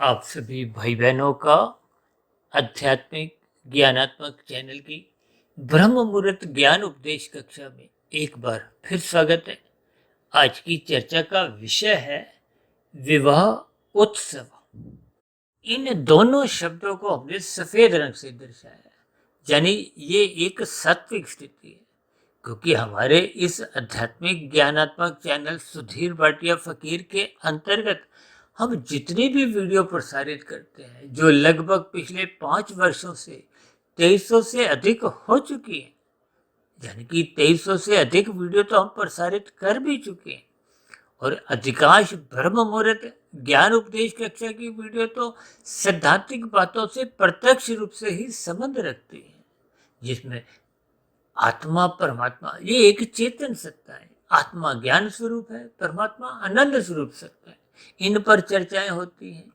आप सभी भाई बहनों का आध्यात्मिक ज्ञानात्मक चैनल की ब्रह्म मुहूर्त ज्ञान उपदेश कक्षा में एक बार फिर स्वागत है। आज की चर्चा का विषय है विवाह उत्सव। इन दोनों शब्दों को हमने सफेद रंग से दर्शाया है, यानी ये एक सात्विक स्थिति है। क्योंकि हमारे इस आध्यात्मिक ज्ञानात्मक चैनल सुधीर भाटिया फकीर के अंतर्गत हम जितनी भी वीडियो प्रसारित करते हैं, जो लगभग पिछले 5 वर्षों से 2300 से अधिक हो चुकी है, यानी कि 2300 से अधिक वीडियो तो हम प्रसारित कर भी चुके हैं। और अधिकांश ब्रह्म मुहूर्त ज्ञान उपदेश कक्षा की वीडियो तो सैद्धांतिक बातों से प्रत्यक्ष रूप से ही संबंध रखती है, जिसमें आत्मा परमात्मा ये एक चेतन सत्ता है। आत्मा ज्ञान स्वरूप है, परमात्मा आनंद स्वरूप सत्ता है। इन पर चर्चाएं होती हैं।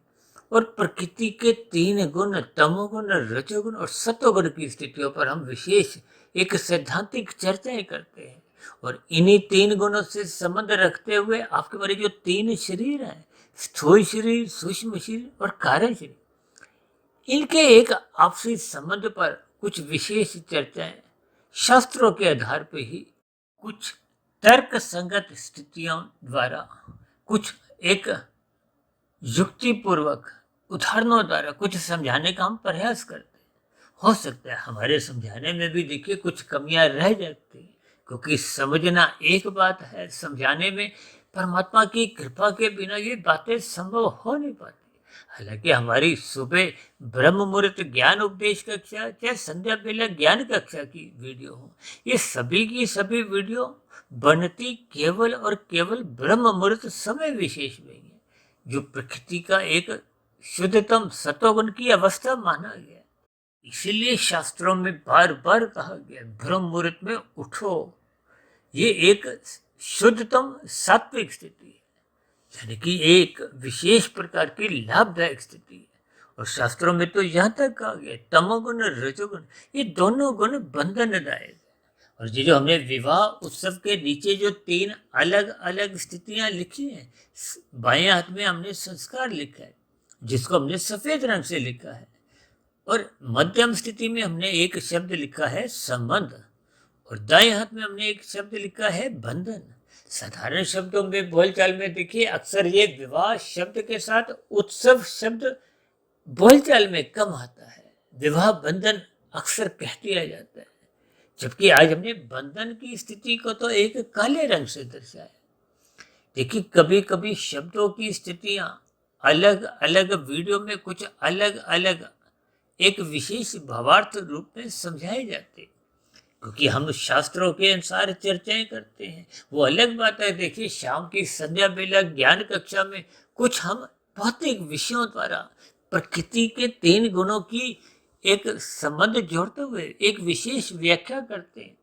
और प्रकृति के 3 गुण तमोगुण, रजोगुण और सतोगुण की स्थितियों पर हम विशेष एक सैद्धांतिक चर्चाएं करते हैं। और इन्हीं 3 गुणों से संबंध रखते हुए आपके हमारे जो 3 शरीर हैं, स्थूल शरीर, सूक्ष्म शरीर और कारण शरीर, इनके एक आपसी संबंध पर कुछ विशेष चर्चाएं शास्त्रों के आधार पर ही कुछ तर्क संगत स्थितियों द्वारा, कुछ एक युक्तिपूर्वक उदाहरणों द्वारा कुछ समझाने का हम प्रयास करते हैं। हो सकता है हमारे समझाने में भी देखिए कुछ कमियां रह जाती हैं, क्योंकि समझना एक बात है, समझाने में परमात्मा की कृपा के बिना ये बातें संभव हो नहीं पाती। हालांकि हमारी सुबह ब्रह्म मुहूर्त ज्ञान उपदेश कक्षा चाहे संध्या बेला ज्ञान कक्षा की वीडियो हो, ये सभी की सभी वीडियो बनती केवल और केवल ब्रह्म मुहूर्त समय विशेष में ही है, जो प्रकृति का एक शुद्धतम सतोगुण की अवस्था माना गया। इसीलिए शास्त्रों में बार बार कहा गया ब्रह्म मुहूर्त में उठो। ये एक शुद्धतम सात्विक स्थिति है, यानी कि एक विशेष प्रकार की लाभदायक स्थिति है। और शास्त्रों में तो यहाँ तक कहा गया तमोगुण और रजोगुण ये दोनों गुण बंधनदायक है। और ये जो हमने विवाह उत्सव के नीचे जो 3 अलग अलग स्थितियां लिखी हैं, बाएं हाथ में हमने संस्कार लिखा है, जिसको हमने सफेद रंग से लिखा है। और मध्यम स्थिति में हमने एक शब्द लिखा है संबंध, और दाएं हाथ में हमने एक शब्द लिखा है बंधन। साधारण शब्दों में बोलचाल में देखिए अक्सर ये विवाह शब्द के साथ उत्सव शब्द बोलचाल में कम आता है। विवाह बंधन अक्सर कह दिया जाता है, जबकि आज हमने बंधन की स्थिति को तो एक काले रंग से दर्शाया। देखिए कभी कभी शब्दों की स्थितियां अलग अलग वीडियो में कुछ अलग अलग एक विशेष भावार्थ रूप में समझाए जाते, क्योंकि हम शास्त्रों के अनुसार चर्चाएं करते हैं। वो अलग बात है, देखिए शाम की संध्या बेला ज्ञान कक्षा में कुछ हम भौतिक विषयों द्वारा प्रकृति के 3 गुणों की एक संबंध जोड़ते हुए एक विशेष व्याख्या करते हैं,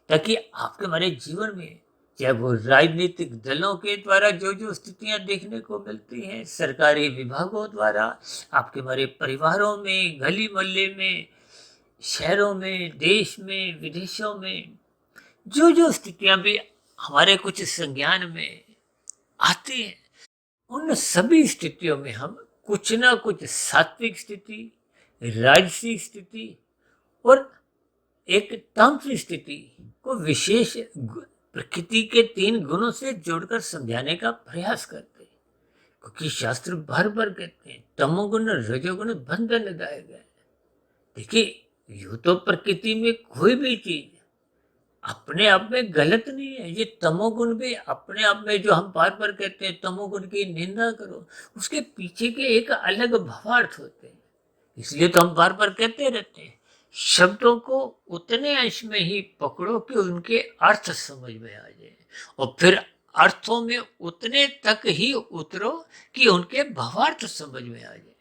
ताकि आपके हमारे जीवन में चाहे वो राजनीतिक दलों के द्वारा जो जो स्थितियां देखने को मिलती हैं, सरकारी विभागों द्वारा, आपके हमारे परिवारों में, गली मोहल्ले में, शहरों में, देश में, विदेशों में जो जो स्थितियां भी हमारे कुछ संज्ञान में आती हैं, उन सभी स्थितियों में हम कुछ ना कुछ सात्विक स्थिति, राजसी स्थिति और एक तामसिक स्थिति को विशेष प्रकृति के 3 गुणों से जोड़कर समझाने का प्रयास करते हैं। क्योंकि शास्त्र बार बार कहते हैं तमोगुण रजोगुण बंधनदायक है। देखिए यूं तो प्रकृति में कोई भी चीज अपने आप में गलत नहीं है। ये तमोगुण भी अपने आप में, जो हम बार बार कहते हैं तमोगुण की निंदा करो, उसके पीछे के एक अलग भावार्थ होते हैं। इसलिए तो हम बार बार कहते रहते हैं शब्दों को उतने अंश में ही पकड़ो कि उनके अर्थ समझ में आ जाए, और फिर अर्थों में उतने तक ही उतरो कि उनके भावार्थ समझ में आ जाए।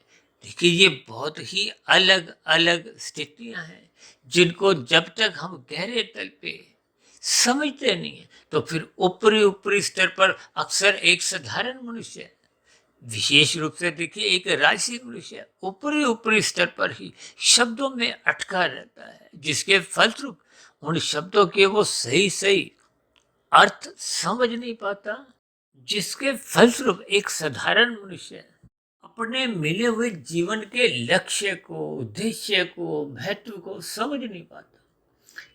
देखिए ये बहुत ही अलग अलग स्थितियां हैं, जिनको जब तक हम गहरे तल पे समझते नहीं है, तो फिर ऊपरी ऊपरी स्तर पर अक्सर एक साधारण मनुष्य, विशेष रूप से देखिए एक राजसी मनुष्य ऊपरी ऊपरी स्तर पर ही शब्दों में अटका रहता है, जिसके फलस्वरूप उन शब्दों के वो सही सही अर्थ समझ नहीं पाता, जिसके फलस्वरूप एक साधारण मनुष्य अपने मिले हुए जीवन के लक्ष्य को, उद्देश्य को, महत्व को समझ नहीं पाता।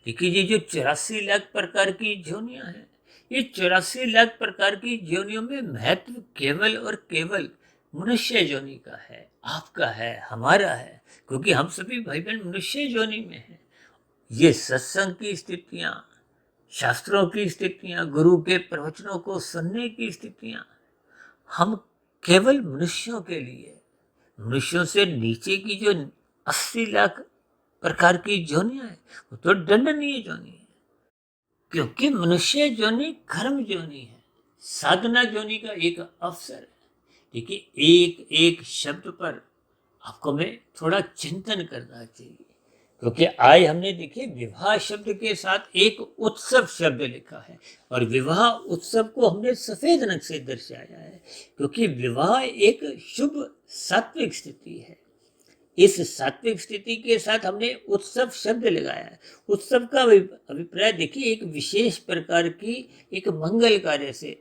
देखिए ये जो 84 लाख प्रकार की योनियां हैं, ये 84 लाख प्रकार की योनियों में महत्व केवल और केवल मनुष्य योनि का है, आपका है, हमारा है, क्योंकि हम सभी भाई बहन मनुष्य योनि में हैं। ये सत्संग की स्थितियां, शास्त्रों की स्थितियां, गुरु के प्रवचनों को सुनने की स्थितियां, हम केवल मनुष्यों के लिए, मनुष्यों से नीचे की जो 80 लाख प्रकार की योनियां हैं, वो तो दंडनीय योनि है, क्योंकि मनुष्य योनि कर्म योनि है, साधना योनि का एक अवसर है। देखिए एक एक शब्द पर आपको में थोड़ा चिंतन करना चाहिए, क्योंकि आज हमने देखिए विवाह शब्द के साथ एक उत्सव शब्द लिखा है, और विवाह उत्सव को हमने सफेद रंग से दर्शाया है, क्योंकि विवाह एक शुभ सात्विक स्थिति है। इस सात्विक स्थिति के साथ हमने उत्सव शब्द लगाया है। उत्सव का अभिप्राय देखिए एक विशेष प्रकार की एक मंगल कार्य से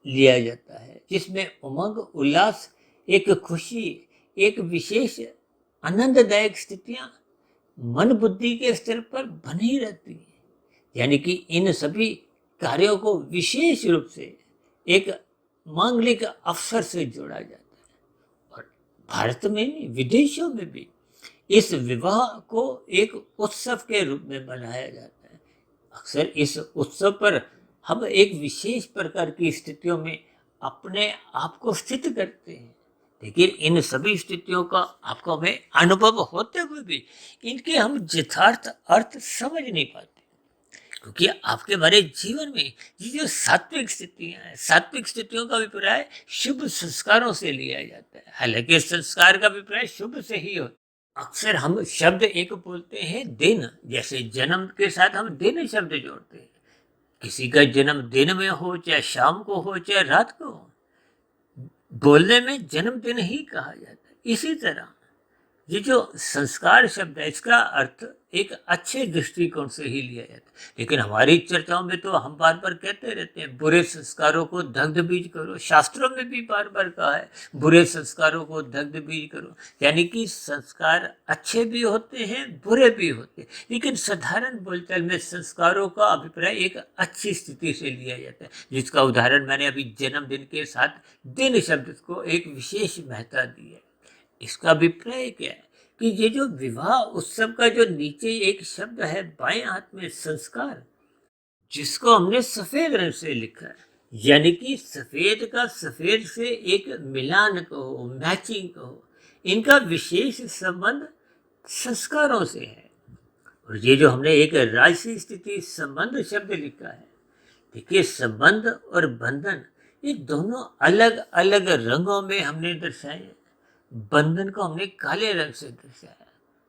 लिया जाता है, जिसमें उमंग, उल्लास, एक खुशी, एक विशेष आनंददायक स्थितियां मन बुद्धि के स्तर पर बनी रहती है। यानी कि इन सभी कार्यों को विशेष रूप से एक मांगलिक अवसर से जोड़ा जाता है। और भारत में नहीं, विदेशों में भी इस विवाह को एक उत्सव के रूप में मनाया जाता है। अक्सर इस उत्सव पर हम एक विशेष प्रकार की स्थितियों में अपने आप को स्थित करते हैं। देखिए इन सभी स्थितियों का आपको हमें अनुभव होते हुए भी इनके हम यथार्थ अर्थ समझ नहीं पाते, क्योंकि आपके हमारे जीवन में ये जो सात्विक स्थितियां हैं, सात्विक स्थितियों का अभिप्राय शुभ संस्कारों से लिया जाता है। हालांकि संस्कार का अभिप्राय शुभ से ही होता है। अक्सर हम शब्द एक बोलते हैं दिन, जैसे जन्म के साथ हम दिन शब्द जोड़ते हैं। किसी का जन्म दिन में हो, चाहे शाम को हो, चाहे रात को हो, बोलने में जन्मदिन ही कहा जाता है। इसी तरह ये जो संस्कार शब्द है, इसका अर्थ एक अच्छे दृष्टिकोण से ही लिया जाता है। लेकिन हमारी चर्चाओं में तो हम बार बार कहते रहते हैं बुरे संस्कारों को दग्ध बीज करो। शास्त्रों में भी बार बार कहा है बुरे संस्कारों को दग्ध बीज करो। यानी कि संस्कार अच्छे भी होते हैं, बुरे भी होते हैं, लेकिन साधारण बोलचाल में संस्कारों का अभिप्राय एक अच्छी स्थिति से लिया जाता है, जिसका उदाहरण मैंने अभी जन्मदिन के साथ दिन शब्द को एक विशेष महत्ता दी है। इसका अभिप्राय क्या है कि ये जो विवाह उत्सव का जो नीचे एक शब्द है बाएं हाथ में संस्कार, जिसको हमने सफेद रंग से लिखा है, यानी कि सफेद का सफेद से एक मिलान कहो, मैचिंग कहो, इनका विशेष संबंध संस्कारों से है। और ये जो हमने एक राशि स्थिति संबंध शब्द लिखा है, देखिए संबंध और बंधन ये दोनों अलग अलग रंगों में हमने दर्शाए। बंधन को हमने काले रंग से दर्शाया।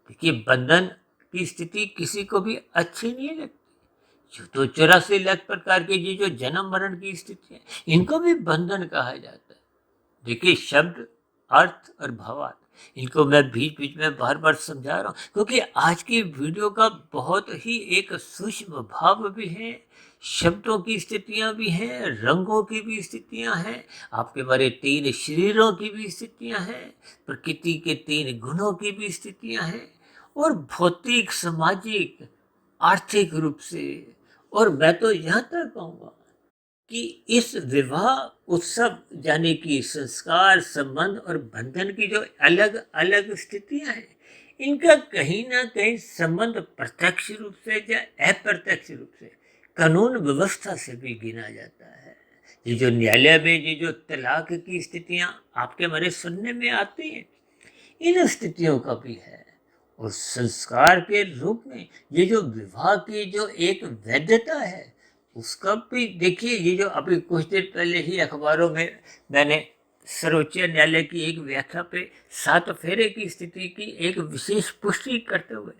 देखिए बंधन की स्थिति किसी को भी अच्छी नहीं लगती। तो 84 लाख प्रकार के ये जो जन्म मरण की स्थिति है, इनको भी बंधन कहा जाता है। देखिए शब्द, अर्थ और भावार्थ, इनको मैं बीच बीच में बार बार समझा रहा हूँ, क्योंकि आज की वीडियो का बहुत ही एक सूक्ष्म भाव भी है, शब्दों की स्थितियां भी हैं, रंगों की भी स्थितियां हैं, आपके बारे 3 शरीरों की भी स्थितियां हैं, प्रकृति के 3 गुणों की भी स्थितियां हैं, और भौतिक, सामाजिक, आर्थिक रूप से, और मैं तो यहाँ तक कहूँगा कि इस विवाह उत्सव यानी कि संस्कार, संबंध और बंधन की जो अलग अलग स्थितियां हैं, इनका कहीं ना कहीं संबंध प्रत्यक्ष रूप से या अप्रत्यक्ष रूप से कानून व्यवस्था से भी गिना जाता है। ये जो न्यायालय में ये जो तलाक की स्थितियां आपके हमारे सुनने में आती हैं, इन स्थितियों का भी है। और संस्कार के रूप में ये जो विवाह की जो एक वैधता है, उसका भी देखिए। ये जो अभी कुछ दिन पहले ही अखबारों में मैंने सर्वोच्च न्यायालय की एक व्याख्या पे 7 फेरे की स्थिति की एक विशेष पुष्टि करते हुए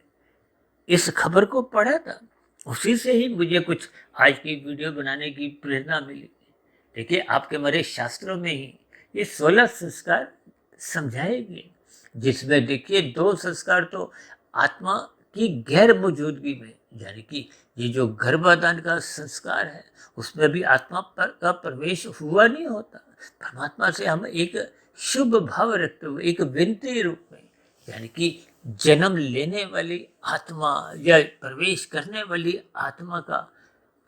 इस खबर को पढ़ा था। उसी से ही मुझे कुछ आज की वीडियो बनाने की प्रेरणा मिली। देखिए आपके हमारे शास्त्रों में ही ये 16 संस्कार समझाए गए, जिसमें देखिए 2 संस्कार तो आत्मा की गैर मौजूदगी में, यानी कि ये जो गर्भाधान का संस्कार है, उसमें भी आत्मा का प्रवेश हुआ नहीं होता। परमात्मा से हम एक शुभ भाव रखते हुए एक विनती रूप में, यानी कि जन्म लेने वाली आत्मा या प्रवेश करने वाली आत्मा का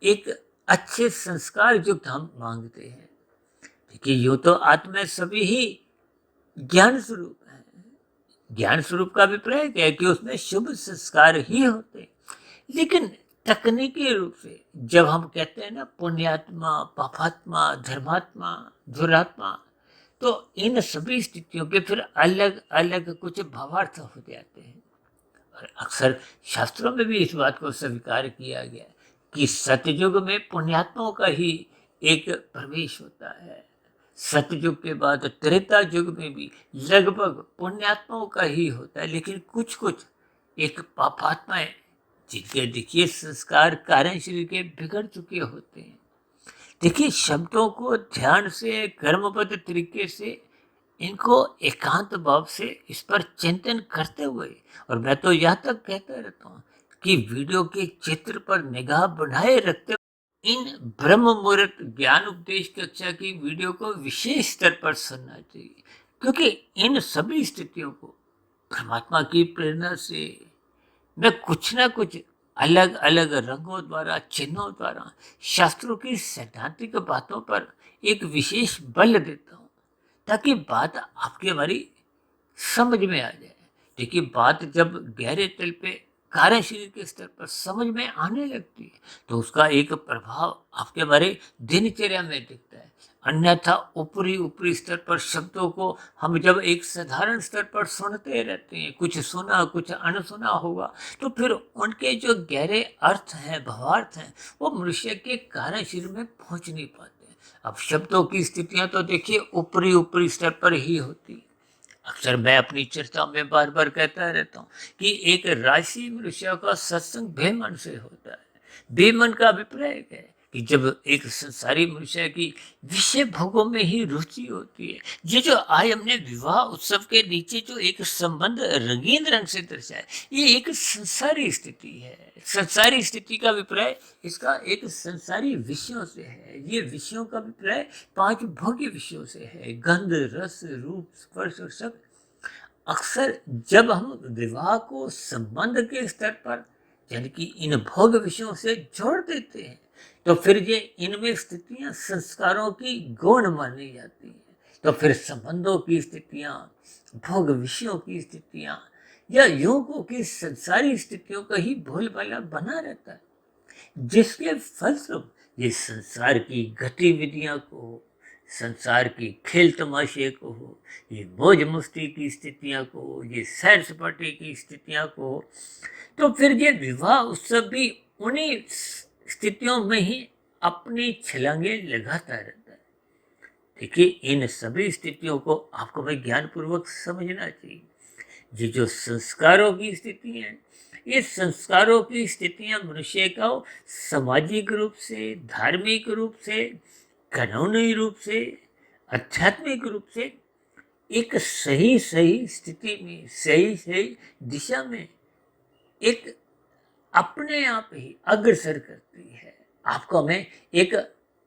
एक अच्छे संस्कार युक्त हम मांगते हैं। देखिए यूं तो आत्मा सभी ही ज्ञान स्वरूप है। ज्ञान स्वरूप का अभिप्राय क्या है कि उसमें शुभ संस्कार ही होते हैं। लेकिन तकनीकी रूप से जब हम कहते हैं ना पुण्यात्मा, पापात्मा, धर्मात्मा, दुरात्मा, तो इन सभी स्थितियों के फिर अलग अलग कुछ भावार्थ हो जाते हैं। और अक्सर शास्त्रों में भी इस बात को स्वीकार किया गया है कि सतयुग में पुण्यात्माओं का ही एक प्रवेश होता है। सतयुग के बाद त्रेता युग में भी लगभग पुण्यात्माओं का ही होता है, लेकिन कुछ कुछ एक पापात्माएं जिनके देखिए संस्कार कारण शरीर के बिगड़ चुके होते हैं। देखिए शब्दों को ध्यान से कर्मबद्ध तरीके से इनको एकांत भाव से इस पर चिंतन करते हुए, और मैं तो यहाँ तक कहता रहता हूँ कि वीडियो के चित्र पर निगाह बनाए रखते हुए इन ब्रह्म मुहूर्त ज्ञान उपदेश कक्षा की वीडियो को विशेष स्तर पर सुनना चाहिए, क्योंकि इन सभी स्थितियों को परमात्मा की प्रेरणा से मैं कुछ ना कुछ अलग अलग रंगों द्वारा, चिन्हों द्वारा, शास्त्रों की सैद्धांतिक बातों पर एक विशेष बल देता हूँ, ताकि बात आपकी हमारी समझ में आ जाए। देखिए बात जब गहरे तल पे कार्य शरीर के स्तर पर समझ में आने लगती है तो उसका एक प्रभाव आपके हमारे दिनचर्या में दिखता है। अन्यथा ऊपरी ऊपरी स्तर पर शब्दों को हम जब एक साधारण स्तर पर सुनते रहते हैं, कुछ सुना कुछ अनसुना होगा, तो फिर उनके जो गहरे अर्थ हैं, भावार्थ हैं, वो मनुष्य के कार्य शरीर में पहुंच नहीं पाते। अब शब्दों की स्थितियां तो देखिए ऊपरी ऊपरी स्तर पर ही होती है। अक्सर मैं अपनी चर्चा में बार बार कहता रहता हूँ कि एक राशि मनुष्य का सत्संग बेमन से होता है। बेमन का अभिप्राय क्या है कि जब एक संसारी मनुष्य की विषय भोगों में ही रुचि होती है। ये जो आज हमने विवाह उत्सव के नीचे जो एक संबंध रंगीन रंग से दर्शाया, ये एक संसारी स्थिति है। संसारी स्थिति का अभिप्राय इसका एक संसारी विषयों से है। ये विषयों का अभिप्राय 5 भोग्य विषयों से है, गंध, रस, रूप, स्पर्श और शब्द। अक्सर जब हम विवाह को संबंध के स्तर पर, यानी कि इन भोग विषयों से जोड़ देते हैं, तो फिर ये इनमें स्थितियां संस्कारों की गौण मानी जाती हैं। तो फिर संबंधों की स्थितियां, भोग विषयों की स्थितियां, या योग की संसारी स्थितियों का ही बोलबाला बना रहता है, जिसके फलस्वरूप ये संसार की गतिविधियां को, संसार की खेल तमाशे को, ये मौज मस्ती की स्थितियां को, ये सैर सपाटे की स्थितियां को, तो फिर ये विवाह उत्सव भी उन्हीं स्थितियों में ही अपनी छलांगे लगाता रहता है। देखिए इन सभी स्थितियों को आपको मैं ज्ञानपूर्वक समझना चाहिए। ये जो संस्कारों की स्थिति है, ये संस्कारों की स्थितियां मनुष्य का सामाजिक रूप से, धार्मिक रूप से, कानूनी रूप से, आध्यात्मिक रूप से एक सही सही स्थिति में, सही सही दिशा में एक अपने आप ही अग्रसर करती है, आपको हमें एक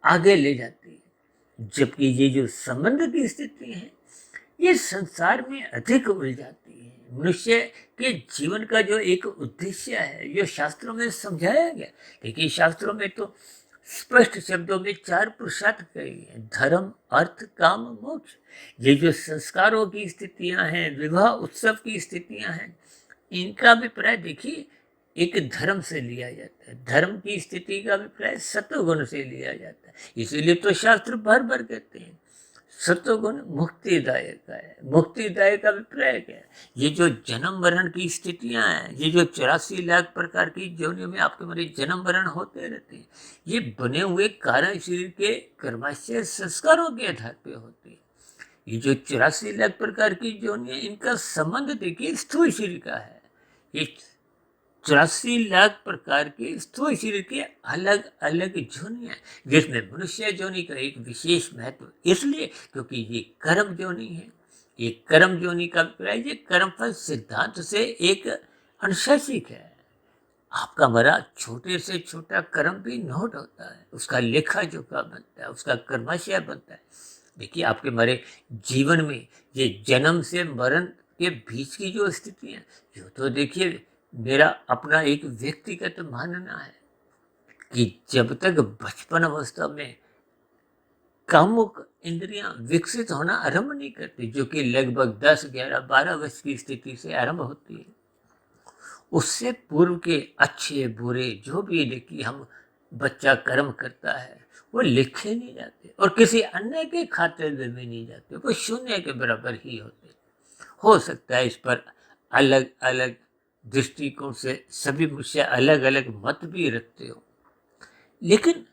आगे ले जाती है। जबकि ये जो संबंध की स्थिति है, ये संसार में अधिक उलझाती है। मनुष्य के जीवन का जो एक उद्देश्य है, जो शास्त्रों में समझाया गया, देखिए शास्त्रों में तो स्पष्ट शब्दों में 4 पुरुषार्थ कहे हैं, धर्म, अर्थ, काम, मोक्ष। ये जो संस्कारों की स्थितियां हैं, विवाह उत्सव की स्थितियां हैं, इनका अभिप्राय देखिए एक धर्म से लिया जाता है। धर्म की स्थिति का अभिप्राय सत्वगुण से लिया जाता है। इसीलिए तो शास्त्र बार बार कहते हैं सत्वगुण मुक्तिदायक है। मुक्तिदायक का अभिप्राय क्या है? ये जो जन्म मरण की स्थितियां हैं, ये जो 84 लाख प्रकार की योनियों में आपके मेरे जन्म मरण होते रहते हैं, ये बने हुए कारण शरीर के कर्माशय संस्कारों के आधार पे होते हैं। ये जो 84 लाख प्रकार की योनियां, इनका संबंध देखिए स्थूल शरीर का है। ये 84 लाख प्रकार के स्थूल शरीर के अलग अलग योनियां, जिसमें मनुष्य योनि का एक विशेष महत्व इसलिए क्योंकि ये कर्म योनि है। ये कर्म योनि का अभिप्राय, ये कर्मफल सिद्धांत से एक अनुशासिक है। आपका हमारा छोटे से छोटा कर्म भी नोट होता है, उसका लेखा जोखा बनता है, उसका कर्माशय बनता है। देखिए आपके हमारे जीवन में ये जन्म से मरण के बीच की जो स्थिति है, जो तो देखिए मेरा अपना एक व्यक्तिगत मानना है कि जब तक बचपन अवस्था में कामुक इंद्रियां विकसित होना आरंभ नहीं करती, जो कि लगभग 10, 11, 12 वर्ष की स्थिति से आरंभ होती है, उससे पूर्व के अच्छे बुरे जो भी देखिए हम बच्चा कर्म करता है वो लिखे नहीं जाते और किसी अन्य के खाते में भी नहीं जाते, वो शून्य के बराबर ही होते। हो सकता है इस पर अलग अलग दृष्टिकोण से सभी मुझसे अलग अलग मत भी रखते हो, लेकिन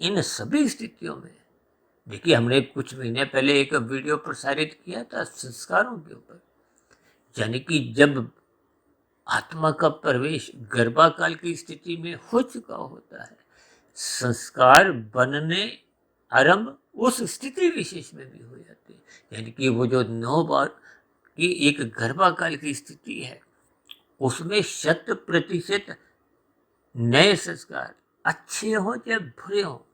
इन सभी स्थितियों में देखिए हमने कुछ महीने पहले एक वीडियो प्रसारित किया था संस्कारों के ऊपर, यानी कि जब आत्मा का प्रवेश गर्भाकाल की स्थिति में हो चुका होता है, संस्कार बनने आरंभ उस स्थिति विशेष में भी हो जाते हैं, यानी कि वो जो 9 बार की एक गर्भाकाल की स्थिति है उसमें 100% नए संस्कार अच्छे हो चाहे बुरे हो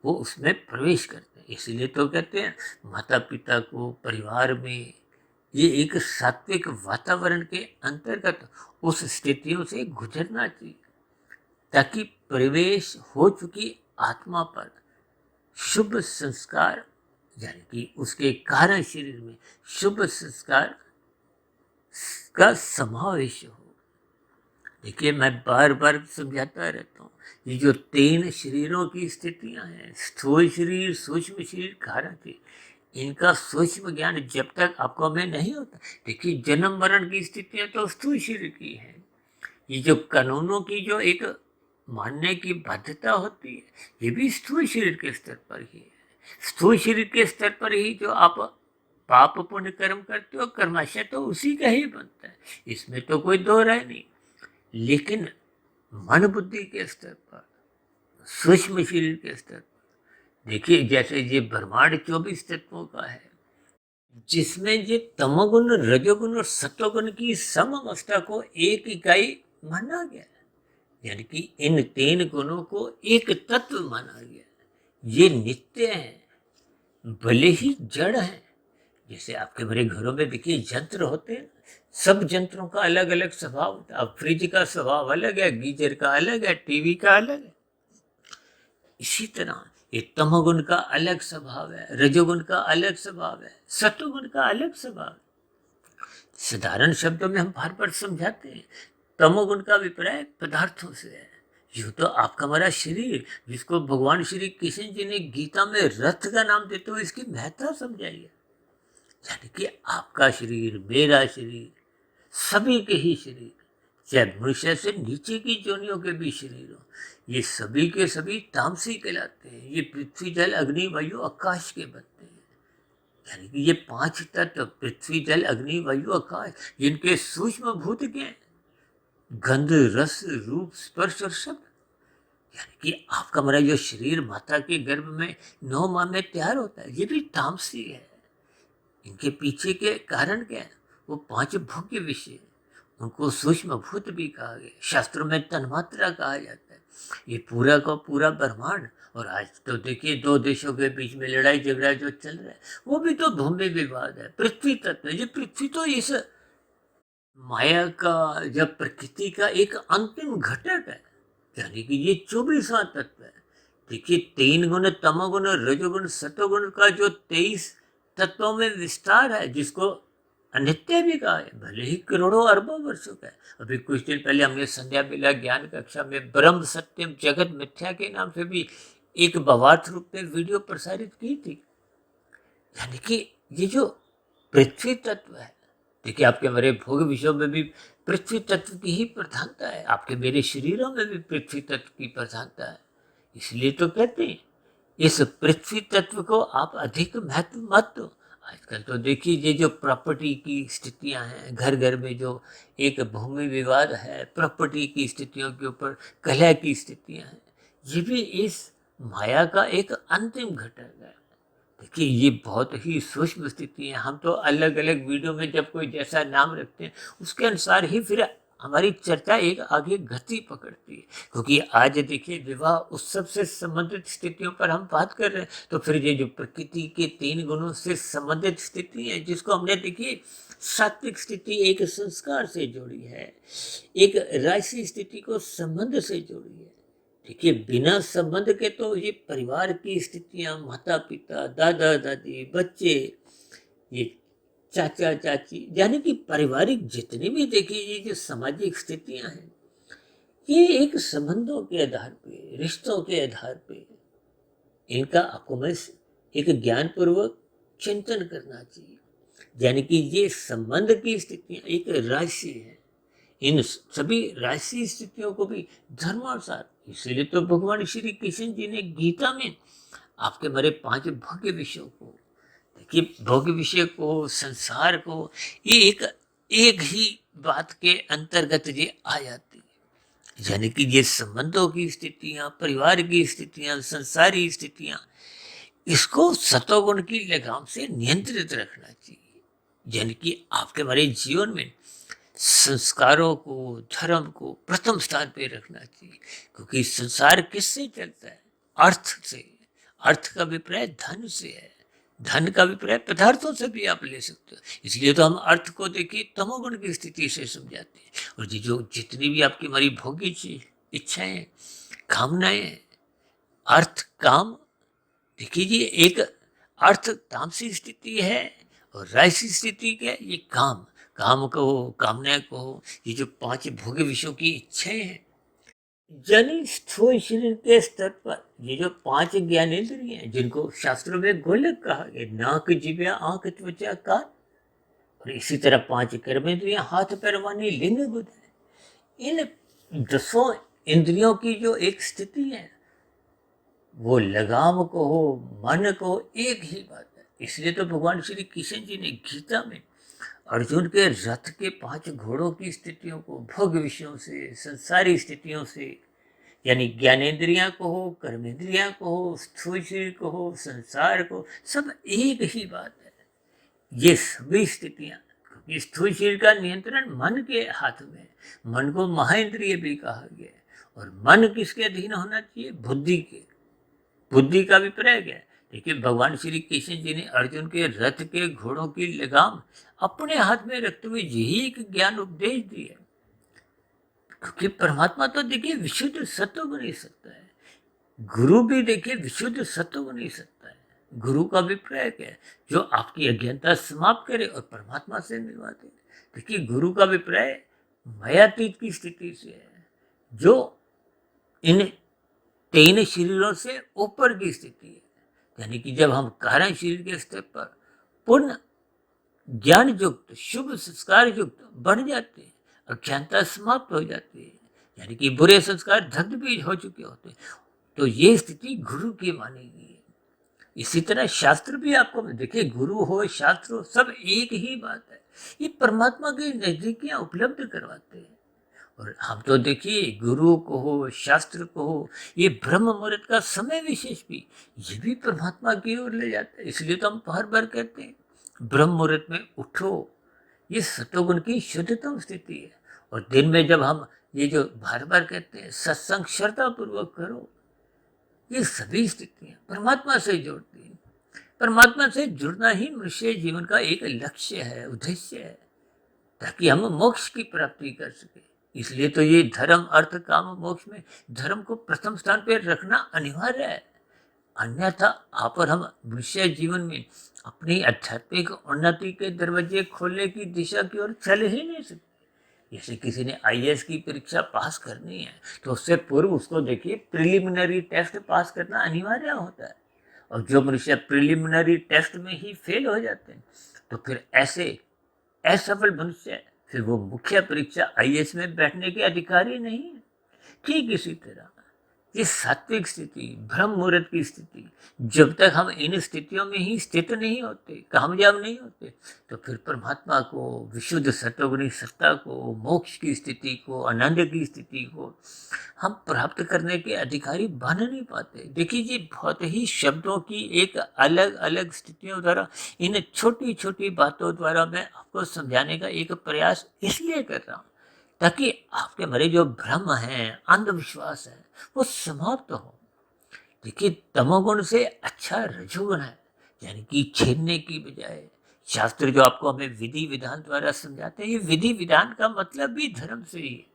वो उसमें प्रवेश करते हैं। इसीलिए तो कहते हैं माता पिता को परिवार में ये एक सात्विक वातावरण के अंतर्गत उस स्थितियों से गुजरना चाहिए, ताकि प्रवेश हो चुकी आत्मा पर शुभ संस्कार यानी कि उसके कारण शरीर में शुभ संस्कार का समावेश हो। देखिए मैं बार बार समझाता रहता हूँ, ये जो 3 शरीरों की स्थितियां हैं, स्थूल शरीर, सूक्ष्म शरीर, कारण शरीर, इनका सूक्ष्म ज्ञान जब तक आपको में नहीं होता, देखिए जन्म मरण की स्थितियां तो स्थूल शरीर की है, ये जो कानूनों की जो एक मानने की बाध्यता होती है ये भी स्थूल शरीर के स्तर पर ही है। स्थूल शरीर के स्तर पर ही जो आप पाप पुण्य कर्म करते हो, कर्माशय तो उसी का ही बनता है, इसमें तो कोई दो राय नहीं। लेकिन मन बुद्धि के स्तर पर, सूक्ष्म शरीर के स्तर पर देखिए जैसे ये ब्रह्मांड 24 तत्वों का है, जिसमें ये तमोगुण, रजोगुण और सत्वगुण की सम अवस्था को एक इकाई माना गया, यानी कि इन 3 गुणों को एक तत्व माना गया। ये नित्य है, भले ही जड़ है। जैसे आपके बड़े घरों में देखिए यंत्र होते हैं, सब यंत्रों का अलग अलग स्वभाव होता है। अब फ्रिज का स्वभाव अलग है, गीजर का अलग है, टीवी का अलग है। इसी तरह ये तमोगुण का अलग स्वभाव है, रजोगुण का अलग स्वभाव है, सत्वगुण का अलग स्वभाव है। साधारण शब्दों में हम बार बार समझाते हैं, तमोगुण का अभिप्राय पदार्थों से है। यूं तो आपका हमारा शरीर, जिसको भगवान श्री कृष्ण जी ने गीता में रथ का नाम देते हुए इसकी महत्ता समझाई है, यानी कि आपका शरीर, मेरा शरीर, सभी के ही शरीर, चाहे मनुष्य से नीचे की जोनियों के भी शरीर हो, ये सभी के सभी तामसी कहलाते हैं। ये पृथ्वी, जल, अग्नि, वायु, आकाश के बनते हैं, यानी कि ये 5 तत्व पृथ्वी, जल, अग्नि, वायु, आकाश, जिनके सूक्ष्म भूत के हैं गंध, रस, रूप, स्पर्श और शब्द। यानी कि आपका हमारा जो शरीर माता के गर्भ में 9 माह में तैयार होता है, ये भी तामसी है। इनके पीछे के कारण क्या है? वो 5 भोग्य विषय, उनको सूक्ष्म भूत भी कहा गया, शास्त्रों में तन्मात्रा कहा जाता है। ये पूरा का पूरा ब्रह्मांड। और आज तो देखिए 2 देशों के बीच में लड़ाई झगड़ा जो चल रहा है वो भी तो भूमि विवाद है, पृथ्वी तत्व। ये पृथ्वी तो इस माया का, जब प्रकृति का एक अंतिम घटक है, यानी कि ये 24वां तत्व है। देखिए 3 गुण, तमोगुण, रजोगुण, सतोगुण का जो 23 तत्वों में विस्तार है, जिसको अनित्य भी कहा है, भले ही करोड़ों अरबों वर्षों का है। अभी कुछ दिन पहले हमने संध्या बेला ज्ञान कक्षा में ब्रह्म सत्यम जगत मिथ्या के नाम से भी एक भावार्थ रूप में वीडियो प्रसारित की थी। यानी कि ये जो पृथ्वी तत्व है, देखिए आपके मेरे भोग विषयों में भी पृथ्वी तत्व की ही प्रधानता है, आपके मेरे शरीरों में भी पृथ्वी तत्व की प्रधानता है। इसलिए तो कहते हैं इस पृथ्वी तत्व को आप अधिक महत्व मत दो। आजकल तो देखिए ये जो प्रॉपर्टी की स्थितियां हैं, घर घर में जो एक भूमि विवाद है, प्रॉपर्टी की स्थितियों के ऊपर कलह की स्थितियां हैं, ये भी इस माया का एक अंतिम घटक है। देखिए ये बहुत ही सूक्ष्म स्थिति है। हम तो अलग अलग वीडियो में जब कोई जैसा नाम रखते हैं उसके अनुसार ही फिर हमारी चर्चा एक आगे गति पकड़ती है। क्योंकि आज देखिए विवाह उत्सव से संबंधित स्थितियों पर हम बात कर रहे हैं, तो फिर ये जो प्रकृति के 3 गुणों से संबंधित स्थिति है, जिसको हमने देखिए सात्विक स्थिति एक संस्कार से जोड़ी है, एक राशि स्थिति को संबंध से जोड़ी है। देखिए बिना संबंध के तो ये परिवार की स्थितियां, माता पिता, दादा दादी, बच्चे, ये चाचा चाची, यानी कि पारिवारिक जितनी भी देखिए ये जो सामाजिक स्थितियां हैं, ये एक संबंधों के आधार पे, रिश्तों के आधार पे, इनका आपको मैं एक ज्ञान पूर्वक चिंतन करना चाहिए। यानी कि ये संबंध की स्थितियां एक राशि है, इन सभी राशि स्थितियों को भी धर्मानुसार, इसीलिए तो भगवान श्री कृष्ण जी ने गीता में आपके मरे 5 भोग्य विषयों को, देखिए भोग्य विषय को, संसार को, ये एक ही बात के अंतर्गत ये आ जाती है। यानी कि ये संबंधों की स्थितियां, परिवार की स्थितियां, संसारी स्थितियां, इसको सतोगुण की लगाम से नियंत्रित रखना चाहिए। यानी कि आपके हमारे जीवन में संस्कारों को, धर्म को प्रथम स्थान पे रखना चाहिए। क्योंकि संसार किससे चलता है? अर्थ से। अर्थ का अभिप्राय धन से है, धन का अभिप्राय पदार्थों से भी आप ले सकते हो। इसलिए तो हम अर्थ को देखिए तमोगुण की स्थिति से समझाते हैं। और ये जो जितनी भी आपकी हमारी भोगी इच्छाएं, कामनाएं, अर्थ काम, देखिए ये एक अर्थ तामसी स्थिति है और राजसी स्थिति क्या है? ये काम, काम कहो, कामना कहो, ये जो 5 भोग्य विषयों की इच्छाएं हैं, यानी स्थूल शरीर के स्तर पर ये जो 5 ज्ञानेंद्रिय हैं, जिनको शास्त्रों में गोलक कहा गया, नाक, जिह्वा, आंख, त्वचा, कान, और इसी तरह 5 कर्मेंद्रियां, हाथ पैर वाणी, लिंग बुद्ध है। इन 10 इंद्रियों की जो एक स्थिति है, वो लगाम को हो, मन को, एक ही बात है। इसलिए तो भगवान श्री कृष्ण जी ने गीता में अर्जुन के रथ के 5 घोड़ों की स्थितियों को भोग विषयों से, संसारी स्थितियों से, यानी ज्ञानेंद्रियां को हो, कर्मेंद्रियां को हो, स्थूल शरीर को हो, संसार को, सब एक ही बात है। ये सभी स्थितियां, क्योंकि स्थूल शरीर का नियंत्रण मन के हाथ में है। मन को महाइंद्रिय भी कहा गया है। और मन किसके अधीन होना चाहिए? बुद्धि के। बुद्धि का अभिप्राय क्या है? देखिए भगवान श्री कृष्ण जी ने अर्जुन के रथ के घोड़ों की लगाम अपने हाथ में रखते हुए यही एक ज्ञान उपदेश दिया। क्योंकि परमात्मा तो देखिए विशुद्ध सत्व को नहीं सकता है, गुरु भी देखिए विशुद्ध सत्व को नहीं सकता है। गुरु का अभिप्राय क्या है? जो आपकी अज्ञानता समाप्त करे और परमात्मा से मिलवा दे। देखिए गुरु का अभिप्राय मायातीत की स्थिति से है, जो इन 3 शरीरों से ऊपर की स्थिति है। यानी कि जब हम कारण शरीर के स्तर पर पूर्ण ज्ञान युक्त, शुभ संस्कार युक्त बन जाते हैं, अज्ञानता समाप्त हो जाती है, यानी कि बुरे संस्कार दग्ध भी हो चुके होते हैं, तो ये स्थिति गुरु की मानी गई है। इसी तरह शास्त्र भी आपको देखिए, गुरु हो, शास्त्र हो, सब एक ही बात है। ये परमात्मा की नजदीकियां उपलब्ध करवाते हैं। और हम तो देखिए गुरु को हो, शास्त्र को हो, ये ब्रह्म मुहूर्त का समय विशेष भी, ये भी परमात्मा की ओर ले जाता है। इसलिए तो हम बार बार कहते हैं ब्रह्म मुहूर्त में उठो, ये सतोगुण की शुद्धतम स्थिति है। और दिन में जब हम ये जो बार बार कहते हैं सत्संग श्रद्धा पूर्वक करो, ये सभी स्थितियां परमात्मा से जोड़ती हैं। परमात्मा से जुड़ना ही मनुष्य जीवन का एक लक्ष्य है, उद्देश्य है, ताकि हम मोक्ष की प्राप्ति कर सके। इसलिए तो ये धर्म, अर्थ, काम, मोक्ष में धर्म को प्रथम स्थान पर रखना अनिवार्य है। अन्यथा आप और हम मनुष्य जीवन में अपनी आध्यात्मिक उन्नति के दरवाजे खोलने की दिशा की ओर चल ही नहीं सकते। जैसे किसी ने आईएएस की परीक्षा पास करनी है, तो उससे पूर्व उसको देखिए प्रिलिमिनरी टेस्ट पास करना अनिवार्य होता है। और जो मनुष्य प्रिलिमिनरी टेस्ट में ही फेल हो जाते हैं, तो फिर ऐसे असफल मनुष्य फिर वो मुख्य परीक्षा आईएएस में बैठने के अधिकारी नहीं है। ठीक इसी तरह ये सात्विक स्थिति, ब्रह्म मुहूर्त की स्थिति, जब तक हम इन स्थितियों में ही स्थित नहीं होते, कामयाब नहीं होते, तो फिर परमात्मा को, विशुद्ध सत्वगुणी सत्ता को, मोक्ष की स्थिति को, आनंद की स्थिति को हम प्राप्त करने के अधिकारी बन नहीं पाते। देखिए जी, बहुत ही शब्दों की एक अलग अलग स्थितियों द्वारा, इन छोटी छोटी बातों द्वारा मैं आपको समझाने का एक प्रयास इसलिए कर रहा हूँ ताकि आपके मेरे जो भ्रम है, अंधविश्वास है, वो समाप्त हो। देखिए, तमोगुण से अच्छा रजोगुण है, यानी कि छीनने की बजाय शास्त्र जो आपको हमें विधि विधान द्वारा समझाते हैं, ये विधि विधान का मतलब भी धर्म से ही है।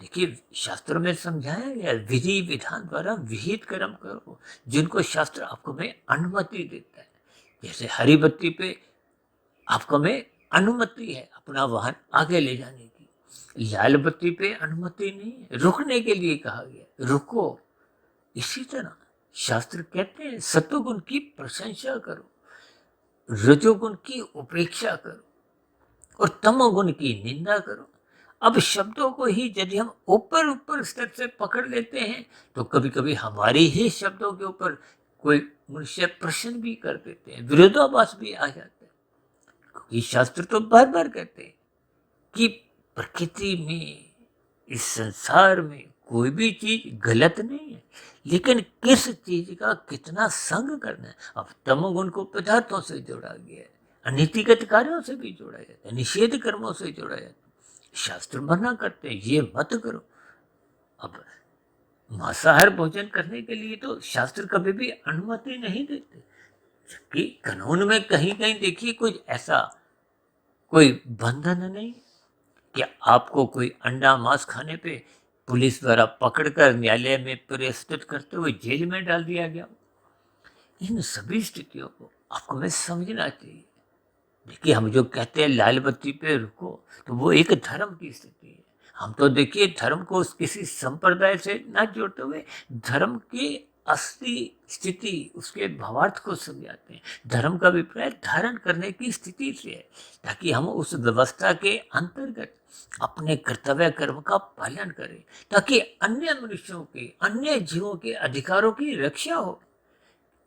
देखिए, शास्त्रों में समझाया गया विधि विधान द्वारा विहित कर्म करो, जिनको शास्त्र आपको में अनुमति देता है। जैसे हरी बत्ती पे आपको में अनुमति है अपना वाहन आगे ले जाने की, लाल बत्ती पे अनुमति नहीं है, रुकने के लिए कहा गया रुको। इसी तरह शास्त्र कहते हैं सत्वगुण की प्रशंसा करो, रजोगुण की उपेक्षा करो और तमोगुण की निंदा करो। अब शब्दों को ही यदि हम ऊपर ऊपर स्तर से पकड़ लेते हैं तो कभी कभी हमारे ही शब्दों के ऊपर कोई मनुष्य प्रश्न भी कर देते हैं, विरोधाभास भी आ जाता है। क्योंकि शास्त्र तो बार बार कहते हैं कि प्रकृति में, इस संसार में कोई भी चीज गलत नहीं है, लेकिन किस चीज का कितना संग करना है। अब तमोगुण को पदार्थों से जोड़ा गया है, अनीतिगत कार्यों से भी जोड़ा जाता है, निषेध कर्मों से जोड़ा जाता है। शास्त्र मना करते हैं ये मत करो। अब मांसाहार भोजन करने के लिए तो शास्त्र कभी भी अनुमति नहीं देते, जबकि कानून में कहीं कहीं देखिए कोई ऐसा कोई बंधन नहीं कि आपको कोई अंडा मांस खाने पे पुलिस द्वारा पकड़कर न्यायालय में प्रस्तुत करते हुए जेल में डाल दिया गया। इन सभी स्थितियों को आपको में समझना चाहिए। देखिए, हम जो कहते हैं लाल बत्ती पे रुको, तो वो एक धर्म की स्थिति है। हम तो देखिए धर्म को किसी संप्रदाय से ना जोड़ते हुए धर्म की असली स्थिति, उसके भावार्थ को समझाते हैं। धर्म का अभिप्राय धारण करने की स्थिति से है, ताकि हम उस व्यवस्था के अंतर्गत अपने कर्तव्य कर्म का पालन करें, ताकि अन्य मनुष्यों के, अन्य जीवों के अधिकारों की रक्षा हो।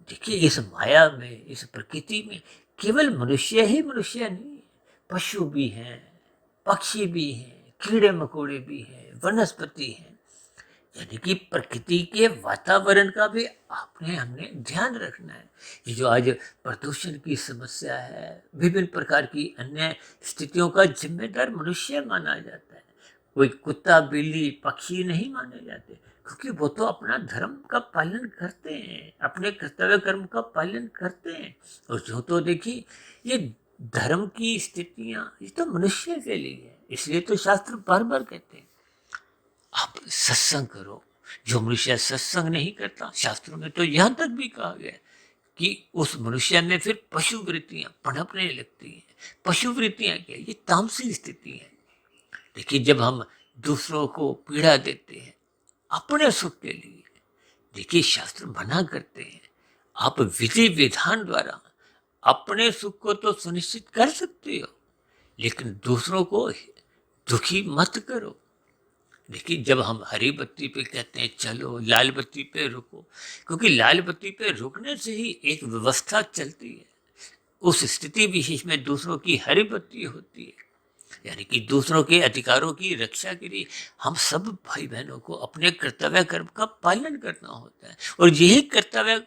देखिए, इस माया में, इस प्रकृति में केवल मनुष्य ही मनुष्य नहीं है, पशु भी हैं, पक्षी भी हैं, कीड़े मकोड़े भी हैं, वनस्पति हैं। यानी कि प्रकृति के वातावरण का भी आपने हमने ध्यान रखना है। ये जो आज प्रदूषण की समस्या है, विभिन्न प्रकार की अन्य स्थितियों का जिम्मेदार मनुष्य माना जाता है। कोई कुत्ता बिल्ली पक्षी नहीं माने जाते, क्योंकि वो तो अपना धर्म का पालन करते हैं, अपने कर्तव्य कर्म का पालन करते हैं। और जो तो देखिए, ये धर्म की स्थितियां ये तो मनुष्य के लिए है, इसलिए तो शास्त्र बार बार कहते हैं आप सत्संग करो। जो मनुष्य सत्संग नहीं करता, शास्त्रों में तो यहां तक भी कहा गया है कि उस मनुष्य में फिर पशु वृत्तियां पनपने लगती हैं। पशु वृत्तियां क्या, ये तामसी स्थिति है। देखिए, जब हम दूसरों को पीड़ा देते हैं अपने सुख के लिए, देखिए शास्त्र मना करते हैं आप विधि विधान द्वारा अपने सुख को तो सुनिश्चित कर सकते हो, लेकिन दूसरों को दुखी मत करो। देखिए, जब हम हरी बत्ती पे कहते हैं चलो, लाल बत्ती पे रुको, क्योंकि लाल बत्ती पे रुकने से ही एक व्यवस्था चलती है। उस स्थिति विशेष में दूसरों की हरी बत्ती होती है, यानी कि दूसरों के अधिकारों की रक्षा के लिए हम सब भाई बहनों को अपने कर्तव्य कर्म का पालन करना होता है। और यही कर्तव्य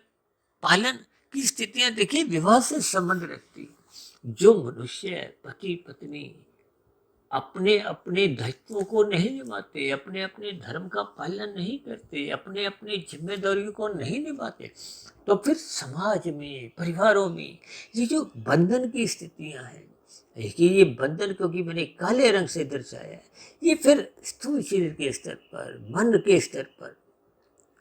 पालन की स्थितियां देखिए विवाह से संबंध रखती है। जो मनुष्य पति पत्नी अपने अपने दायित्वों को नहीं निभाते, अपने अपने धर्म का पालन नहीं करते, अपने अपने जिम्मेदारियों को नहीं निभाते, तो फिर समाज में, परिवारों में ये जो बंधन की स्थितियां हैं, देखिए ये बंधन क्योंकि मैंने काले रंग से दर्शाया है, ये फिर स्थूल शरीर के स्तर पर, मन के स्तर पर,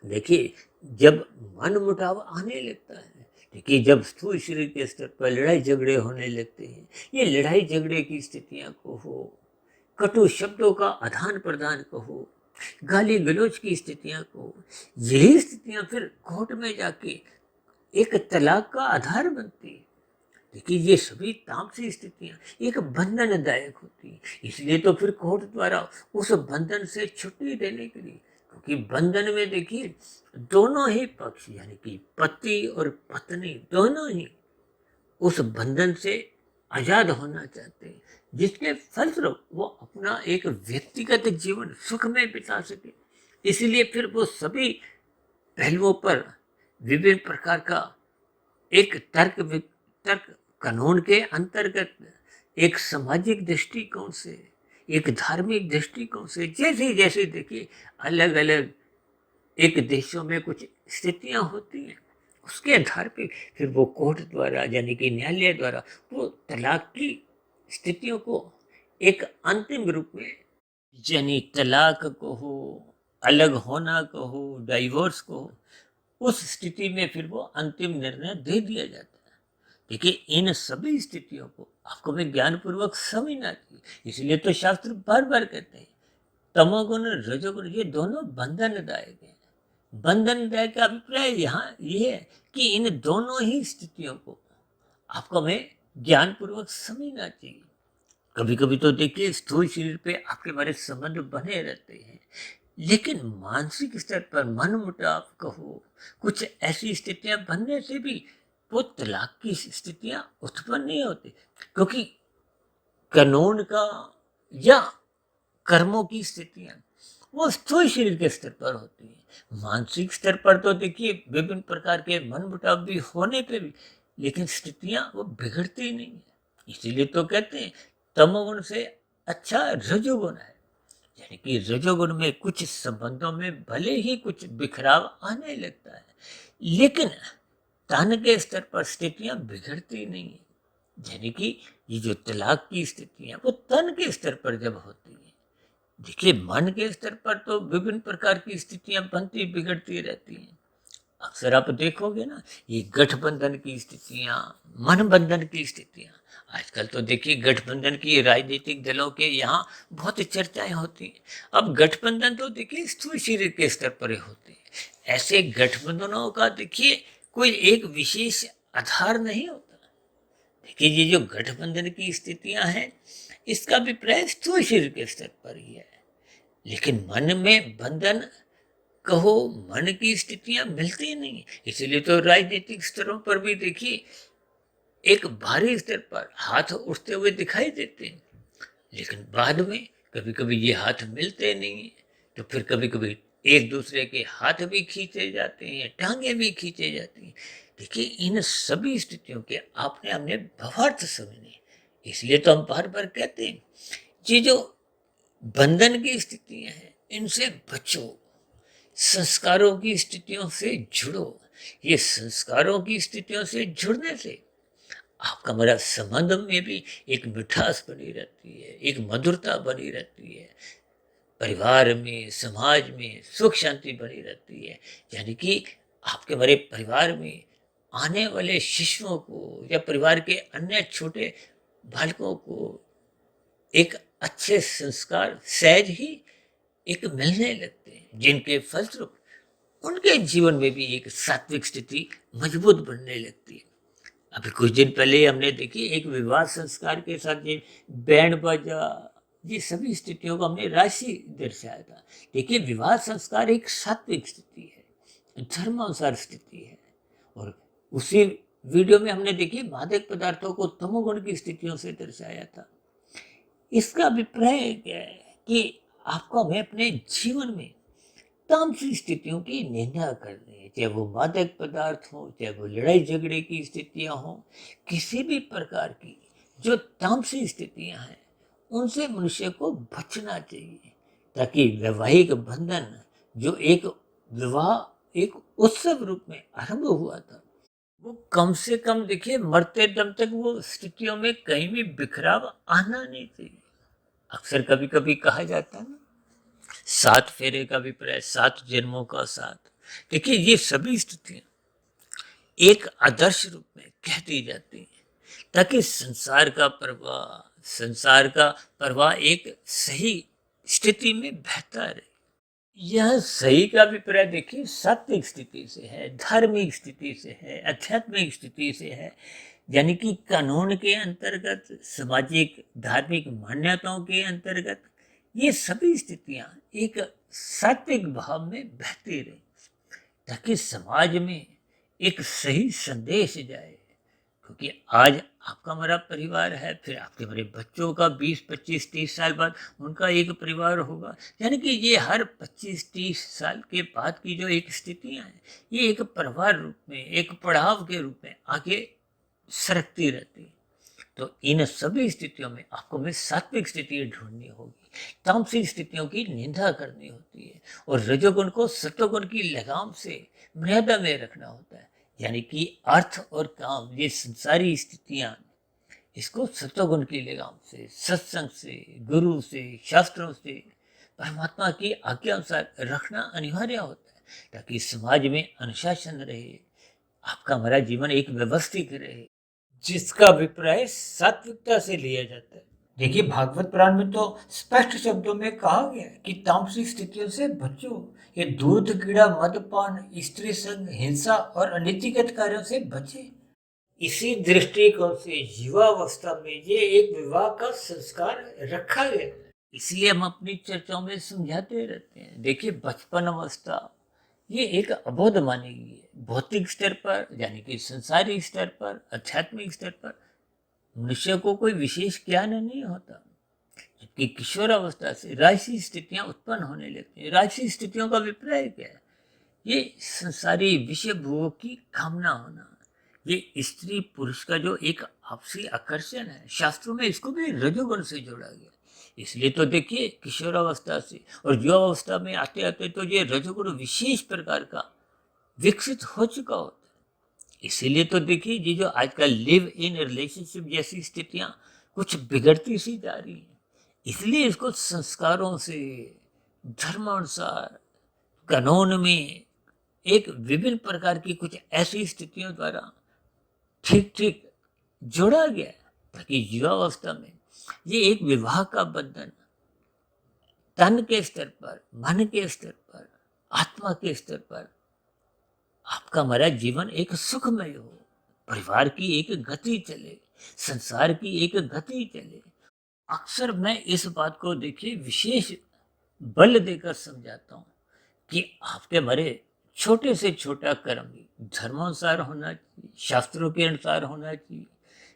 देखिए जब मन मुटाव आने लगता है, देखिए जब स्थूल शरीर के स्तर पर लड़ाई झगड़े होने लगते हैं, ये लड़ाई झगड़े की स्थितियां को हो, कटु शब्दों का आदान प्रदान कहो, गाली गलौज की स्थितियां को, यही स्थितियां फिर कोर्ट में जाके एक तलाक का आधार बनती है। देखिए, ये सभी तामसी स्थितियां एक बंधनदायक होती है, इसलिए तो फिर कोर्ट द्वारा उस बंधन से छुट्टी देने के लिए, क्योंकि बंधन में देखिए दोनों ही पक्ष यानी कि पति और पत्नी दोनों ही उस बंधन से आजाद होना चाहते हैं, जिसके फलस्वरूप वो अपना एक व्यक्तिगत जीवन सुख में बिता सके। इसलिए फिर वो सभी पहलुओं पर विभिन्न प्रकार का एक तर्क कानून के अंतर्गत, एक सामाजिक दृष्टिकोण से, एक धार्मिक दृष्टिकोण से जैसे जैसे देखिए अलग अलग एक देशों में कुछ स्थितियां होती हैं, उसके आधार पे फिर वो कोर्ट द्वारा यानी कि न्यायालय द्वारा वो तलाक की स्थितियों को एक अंतिम रूप में, यानी तलाक को हो, अलग होना को हो, डाइवोर्स को हो, उस स्थिति में फिर वो अंतिम निर्णय दे दिया जाता है। देखिए इन सभी स्थितियों को आपको भी ज्ञानपूर्वक समझना चाहिए। इसलिए तो शास्त्र बार बार कहते हैं तमोगुण रजोगुण ये दोनों बंधनदायक हैं। बंधनदायक का अभिप्राय यहाँ ये है कि इन दोनों ही स्थितियों को आपको हमें ज्ञानपूर्वक समझना चाहिए। कभी कभी तो देखिए स्थूल शरीर पे आपके हमारे संबंध बने रहते हैं, लेकिन मानसिक स्तर पर मन मुटाव कहो, कुछ ऐसी स्थितियां बनने से भी वो तलाक की स्थितियां उत्पन्न नहीं होती, क्योंकि कानून का या कर्मों की स्थितियां वो स्थूल शरीर के स्तर पर होती है। मानसिक स्तर पर तो देखिए विभिन्न प्रकार के मन मुटाव भी होने पे भी, लेकिन स्थितियां वो बिगड़ती नहीं है। इसीलिए तो कहते हैं तमोगुण से अच्छा रजोगुण है, यानी कि रजोगुण में कुछ संबंधों में भले ही कुछ बिखराव आने लगता है, लेकिन तन के स्तर पर स्थितियां बिगड़ती नहीं है। यानी कि ये जो तलाक की स्थितियां वो तन के स्तर पर जब होती है, देखिए मन के स्तर पर तो विभिन्न प्रकार की स्थितियां बनती बिगड़ती रहती हैं। अक्सर आप देखोगे ना ये गठबंधन की स्थितियां, मन बंधन की स्थितियां, आजकल तो देखिए गठबंधन की राजनीतिक दलों के यहाँ बहुत चर्चाएं होती हैं। अब गठबंधन तो देखिए स्थूल शरीर के स्तर पर होते हैं। ऐसे गठबंधनों का देखिए कोई एक विशेष आधार नहीं होता। देखिए ये जो गठबंधन की स्थितियां हैं इसका अभिप्राय स्थूल शरीर के स्तर पर ही है, लेकिन मन में बंधन कहो, मन की स्थितियां मिलती नहीं। इसीलिए तो राजनीतिक स्तरों पर भी देखिए एक भारी स्तर पर हाथ उठते हुए दिखाई देते हैं, लेकिन बाद में कभी कभी ये हाथ मिलते नहीं है, तो फिर कभी कभी एक दूसरे के हाथ भी खींचे जाते हैं, टांगे भी खींचे जाती हैं। देखिए इन सभी स्थितियों के आपने हमने भावार्थ समझने, इसलिए तो हम बार बार कहते हैं ये जो बंधन की स्थितियां हैं इनसे बचो, संस्कारों की स्थितियों से जुड़ो। ये संस्कारों की स्थितियों से जुड़ने से आपका मेरा संबंध में भी एक मिठास बनी रहती है, एक मधुरता बनी रहती है, परिवार में समाज में सुख शांति बनी रहती है। यानी कि आपके मेरे परिवार में आने वाले शिशुओं को या परिवार के अन्य छोटे बालकों को एक अच्छे संस्कार सहज ही एक मिलने लगते हैं, जिनके फलस्वरूप उनके जीवन में भी एक सात्विक स्थिति मजबूत बनने लगती है। अभी कुछ दिन पहले हमने देखी एक विवाह संस्कार के साथ ये बैंड बाजा, ये सभी स्थितियों को हमने राशि दर्शाया था। देखिए विवाह संस्कार एक सात्विक स्थिति है, धर्मानुसार स्थिति है, और उसी वीडियो में हमने देखी मादक पदार्थों को तमोगुण की स्थितियों से दर्शाया था। इसका अभिप्राय क्या है कि आपको हमें अपने जीवन में तामसिक स्थितियों की निंदा करनी है, चाहे वो मादक पदार्थ हो, चाहे वो लड़ाई झगड़े की स्थितियां हो, किसी भी प्रकार की जो तामसिक स्थितियां हैं उनसे मनुष्य को बचना चाहिए, ताकि वैवाहिक बंधन जो एक विवाह एक उत्सव रूप में आरंभ हुआ था वो कम से कम देखिए मरते दम तक वो स्थितियों में कहीं भी बिखराव आना नहीं चाहिए। अक्सर कभी कभी कहा जाता है ना 7 फेरे का अभिप्राय 7 जन्मों का साथ। देखिए ये सभी स्थितियां एक आदर्श रूप में कह दी जाती हैं, ताकि संसार का प्रवाह एक सही स्थिति में बहता रहे। यह सही का अभिप्राय देखिए सात्विक स्थिति से है, धार्मिक स्थिति से है, आध्यात्मिक स्थिति से है, यानी कि कानून के अंतर्गत, सामाजिक धार्मिक मान्यताओं के अंतर्गत ये सभी स्थितियां एक सात्विक भाव में बहती रहे, ताकि समाज में एक सही संदेश जाए। क्योंकि आज आपका हमारा परिवार है, फिर आपके हमारे बच्चों का 20, 25, 30 साल बाद उनका एक परिवार होगा, यानी कि ये हर 25, 30 साल के बाद की जो एक स्थितियां हैं ये एक परिवार रूप में, एक पड़ाव के रूप में आगे सरकती रहती है। तो इन सभी स्थितियों में आपको में सात्विक स्थिति ढूंढनी होगी, तामसिक स्थितियों की निंदा करनी होती है और रजोगुण को सत्वगुण की लगाम से मर्यादा में रखना होता है। यानी कि अर्थ और काम, ये संसारी स्थितियां, इसको सत्वगुण की लगाम से, सत्संग से, गुरु से, शास्त्रों से, परमात्मा की आज्ञा अनुसार रखना अनिवार्य होता है, ताकि समाज में अनुशासन रहे, आपका हमारा जीवन एक व्यवस्थित रहे, जिसका अभिप्राय सात्विकता से लिया जाता है। देखिए, भागवत पुराण में तो स्पष्ट शब्दों में कहा गया है कि तामसिक स्थितियों से बचो। ये दूध, कीड़ा, मदपान, स्त्री संग, हिंसा और अनैतिक कार्यों से बचे। इसी दृष्टिकोण से युवावस्था में ये एक विवाह का संस्कार रखा गया है। इसलिए हम अपनी चर्चाओं में समझाते रहते हैं। देखिए, बचपन अवस्था ये एक अबोध मानी गई है। भौतिक स्तर पर यानी कि संसारी स्तर पर, आध्यात्मिक स्तर पर मनुष्य को कोई विशेष ज्ञान नहीं होता, जबकि किशोरावस्था से राजसी स्थितियां उत्पन्न होने लगती हैं। राजसी स्थितियों का अभिप्राय क्या है? ये संसारी विषय भोग की कामना होना, ये स्त्री पुरुष का जो एक आपसी आकर्षण है, शास्त्रों में इसको भी रजोगुण से जोड़ा गया। इसलिए तो देखिए, किशोरावस्था से और युवावस्था में आते आते तो ये रजोगुण विशेष प्रकार का विकसित हो चुका होता है। इसीलिए तो देखिए, ये जो आजकल लिव इन रिलेशनशिप जैसी स्थितियां कुछ बिगड़ती सी जा रही हैं, इसलिए इसको संस्कारों से, धर्मानुसार, कानून में एक विभिन्न प्रकार की कुछ ऐसी स्थितियों द्वारा ठीक ठीक जोड़ा गया है, ताकि युवावस्था में ये एक विवाह का बंधन तन के स्तर पर, मन के स्तर पर, आत्मा के स्तर पर आपका हमारा जीवन एक सुखमय हो, परिवार की एक गति चले, संसार की एक गति चले। अक्सर मैं इस बात को देखिए विशेष बल देकर समझाता हूँ कि आपके हमारे छोटे से छोटा कर्म भी धर्मानुसार होना चाहिए, शास्त्रों के अनुसार होना चाहिए,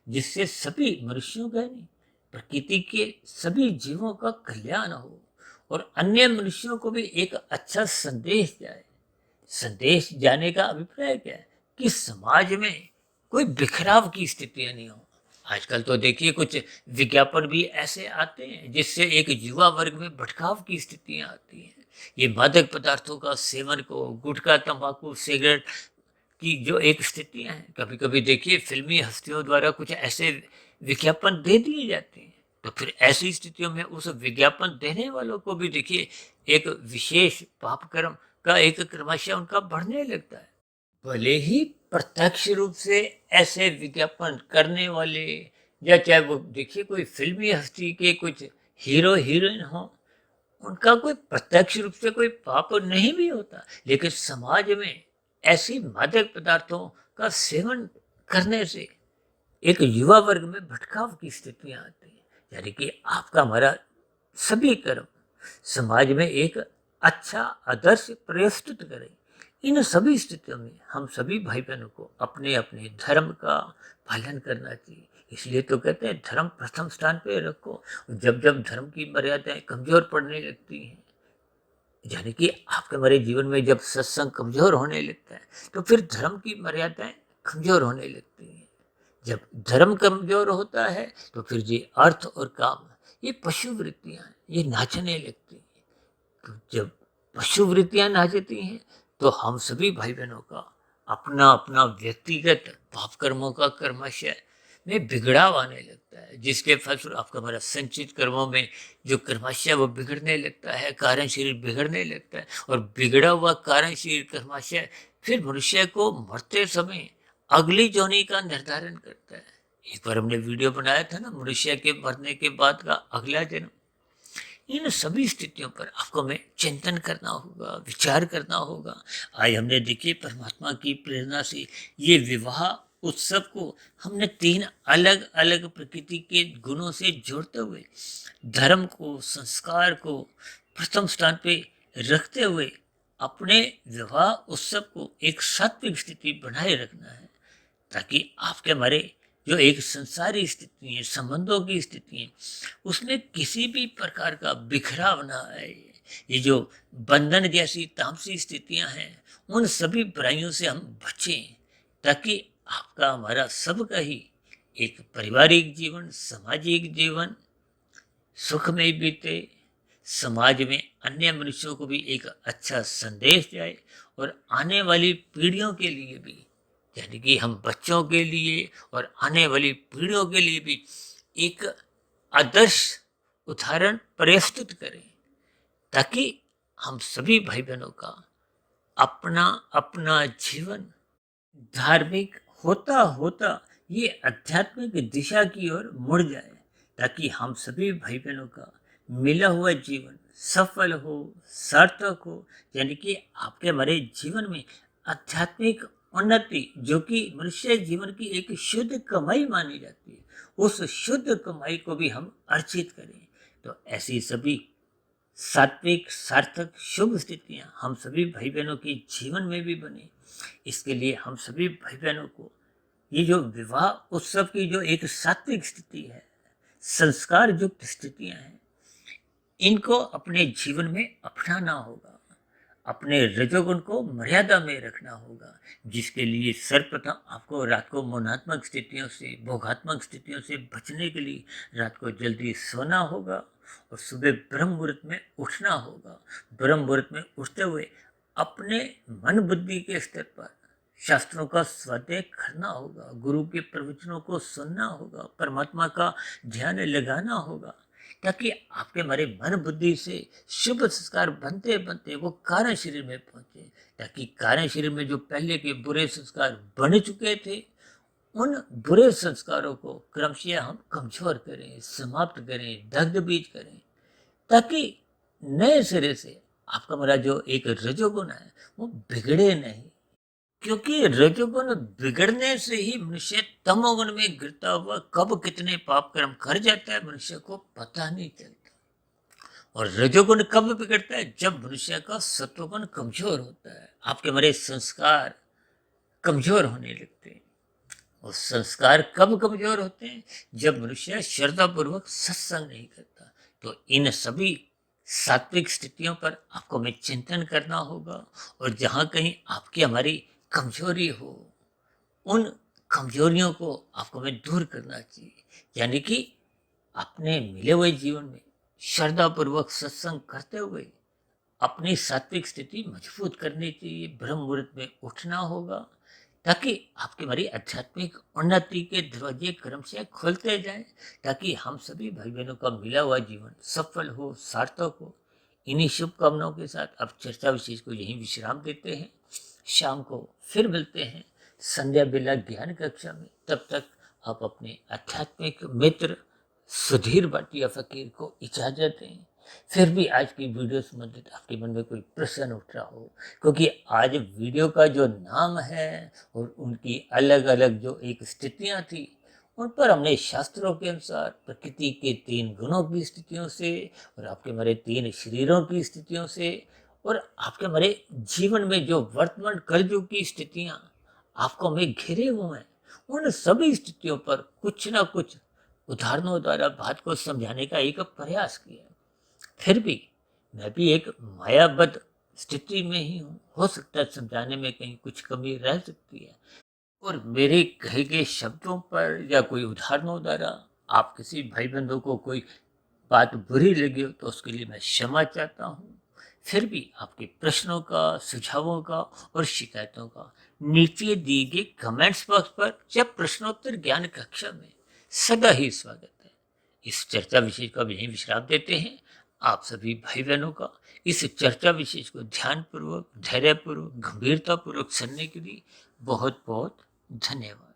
जिससे सभी मनुष्यों का नहीं, प्रकृति के सभी जीवों का कल्याण हो और अन्य मनुष्यों को भी एक अच्छा संदेश जाए। संदेश जाने का अभिप्राय क्या है? कि समाज में कोई बिखराव की स्थितियां नहीं हो। आजकल तो देखिए, कुछ विज्ञापन भी ऐसे आते हैं जिससे एक युवा वर्ग में भटकाव की स्थितियां आती हैं। ये मादक पदार्थों का सेवन को, गुटखा, तंबाकू, सिगरेट की जो एक स्थितियां हैं, कभी कभी देखिए फिल्मी हस्तियों द्वारा कुछ ऐसे विज्ञापन दे दिए जाते हैं, तो फिर ऐसी स्थितियों में उस विज्ञापन देने वालों को भी देखिए एक विशेष पाप कर्म का एक क्रमशः उनका बढ़ने लगता है। भले ही प्रत्यक्ष रूप से ऐसे विज्ञापन करने वाले, या चाहे वो देखिए कोई फिल्मी हस्ती के कुछ हीरो हीरोइन हो, उनका कोई प्रत्यक्ष रूप से कोई पाप नहीं भी होता, लेकिन समाज में ऐसी मादक पदार्थों का सेवन करने से एक युवा वर्ग में भटकाव की स्थितियां आती हैं। यानी कि आपका हमारा सभी कर्म समाज में एक अच्छा आदर्श प्रस्तुत करें। इन सभी स्थितियों में हम सभी भाई बहनों को अपने अपने धर्म का पालन करना चाहिए। इसलिए तो कहते हैं धर्म प्रथम स्थान पे रखो। जब जब धर्म की मर्यादाएं कमजोर पड़ने लगती हैं, यानी कि आपके हमारे जीवन में जब सत्संग कमजोर होने लगता है, तो फिर धर्म की मर्यादाएं कमजोर होने लगती हैं। जब धर्म कमजोर होता है तो फिर ये अर्थ और काम, ये पशु वृत्तियां ये नाचने लगती हैं। तो जब पशु वृत्तियां नाचती हैं तो हम सभी भाई बहनों का अपना अपना व्यक्तिगत पाप कर्मों का कर्मशय में बिगड़ाव आने लगता है, जिसके फलस्वरूप आपका हमारा संचित कर्मों में जो कर्माशय वो बिगड़ने लगता है, कारण शरीर बिगड़ने लगता है, और बिगड़ा हुआ कारण शरीर कर्माशय फिर मनुष्य को मरते समय अगली जोनी का निर्धारण करता है। एक बार हमने वीडियो बनाया था ना, मनुष्य के मरने के बाद का अगला जन्म। इन सभी स्थितियों पर आपको हमें चिंतन करना होगा, विचार करना होगा। आज हमने देखिए परमात्मा की प्रेरणा से ये विवाह उत्सव को हमने 3 अलग अलग प्रकृति के गुणों से जोड़ते हुए धर्म को, संस्कार को प्रथम स्थान पे रखते हुए अपने विवाह उत्सव को एक सात्विक स्थिति बनाए रखना है, ताकि आपके हमारे जो एक संसारी स्थिति है, संबंधों की स्थिति है, उसमें किसी भी प्रकार का बिखराव ना आए। ये जो बंधन जैसी तामसी स्थितियां हैं, उन सभी बुराइयों से हम बचें, ताकि आपका हमारा सबका ही एक पारिवारिक जीवन, सामाजिक जीवन सुखमय बीते, समाज में अन्य मनुष्यों को भी एक अच्छा संदेश जाए और आने वाली पीढ़ियों के लिए भी, यानी कि हम बच्चों के लिए और आने वाली पीढ़ियों के लिए भी एक आदर्श उदाहरण प्रस्तुत करें, ताकि हम सभी भाई बहनों का अपना अपना जीवन धार्मिक होता होता ये आध्यात्मिक दिशा की ओर मुड़ जाए, ताकि हम सभी भाई बहनों का मिला हुआ जीवन सफल हो, सार्थक हो। यानी कि आपके हमारे जीवन में आध्यात्मिक उन्नति, जो कि मनुष्य जीवन की एक शुद्ध कमाई मानी जाती है, उस शुद्ध कमाई को भी हम अर्जित करें। तो ऐसी सभी सात्विक सार्थक शुभ स्थितियां हम सभी भाई बहनों के जीवन में भी बने। इसके लिए हम सभी भाई बहनों को ये जो विवाह उत्सव की जो एक सात्विक स्थिति है, संस्कार युक्त स्थितियां हैं, इनको अपने जीवन में अपनाना होगा, अपने रजोगुण को मर्यादा में रखना होगा, जिसके लिए सर्वप्रथम आपको रात को मौनात्मक स्थितियों से, भोगात्मक स्थितियों से बचने के लिए रात को जल्दी सोना होगा और सुबह ब्रह्म मुहूर्त में उठना होगा। ब्रह्म मुहूर्त में उठते हुए अपने मन बुद्धि के स्तर पर शास्त्रों का स्वाध्याय करना होगा, गुरु के प्रवचनों को सुनना होगा, परमात्मा का ध्यान लगाना होगा, ताकि आपके हमारे मन बुद्धि से शुभ संस्कार बनते बनते वो कारण शरीर में पहुंचे, ताकि कारण शरीर में जो पहले के बुरे संस्कार बन चुके थे, उन बुरे संस्कारों को क्रमशः हम कमजोर करें, समाप्त करें, दग्ध बीज करें, ताकि नए सिरे से आपका हमारा जो एक रजोगुण है वो बिगड़े नहीं। क्योंकि रजोगुण बिगड़ने से ही मनुष्य तमोगुण में गिरता हुआ कब कितने पाप कर्म कर जाता है मनुष्य को पता नहीं चलता। और रजोगुण कब बिगड़ता है? जब मनुष्य का सत्वगुण कमजोर होता है, आपके हमारे संस्कार कमजोर होने लगते हैं। और संस्कार कब कमजोर होते हैं? जब मनुष्य श्रद्धा पूर्वक सत्संग नहीं करता। तो इन सभी सात्विक स्थितियों पर आपको हमें चिंतन करना होगा, और जहाँ कहीं आपकी हमारी कमजोरी हो, उन कमजोरियों को आपको हमें दूर करना चाहिए। यानी कि अपने मिले हुए जीवन में श्रद्धा पूर्वक सत्संग करते हुए अपनी सात्विक स्थिति मजबूत करनी चाहिए। ब्रह्म मुहूर्त में उठना होगा, ताकि आपकी हमारी आध्यात्मिक उन्नति के दरवाजे क्रमशः खोलते जाएं, ताकि हम सभी भाई बहनों का मिला हुआ जीवन सफल हो, सार्थक हो। इन्हीं शुभकामनाओं के साथ अब चर्चा विशेष को यहीं विश्राम देते हैं। शाम को फिर मिलते हैं संध्या बेला ज्ञान कक्षा में। तब तक आप अपने आध्यात्मिक मित्र सुधीर भाटिया फकीर को इजाजत दें। फिर भी आज की वीडियो संबंधित आपके मन में कोई प्रश्न उठ रहा हो, क्योंकि आज वीडियो का जो नाम है और उनकी अलग अलग जो एक स्थितियां थी, उन पर हमने शास्त्रों के अनुसार प्रकृति के 3 गुणों की स्थितियों से और आपके हमारे 3 शरीरों की स्थितियों से और आपके हमारे जीवन में जो वर्तमान कलयुग की स्थितियां आपको हमें घिरे हुए हैं, उन सभी स्थितियों पर कुछ ना कुछ उदाहरणों द्वारा बात को समझाने का एक प्रयास किया। फिर भी मैं भी एक मायाबद्ध स्थिति में ही हूँ, हो सकता है समझाने में कहीं कुछ कमी रह सकती है, और मेरे कहे गए शब्दों पर या कोई उदाहरणों द्वारा आप किसी भाई बंधु को कोई बात बुरी लगी हो तो उसके लिए मैं क्षमा चाहता हूँ। फिर भी आपके प्रश्नों का, सुझावों का और शिकायतों का नीचे दिए गए कमेंट्स बॉक्स पर जब प्रश्नोत्तर ज्ञान कक्षा में सदा ही स्वागत है। इस चर्चा विशेष को अब यहीं विश्राम देते हैं। आप सभी भाई बहनों का इस चर्चा विशेष को ध्यानपूर्वक, धैर्यपूर्वक, गंभीरतापूर्वक सुनने के लिए बहुत बहुत धन्यवाद।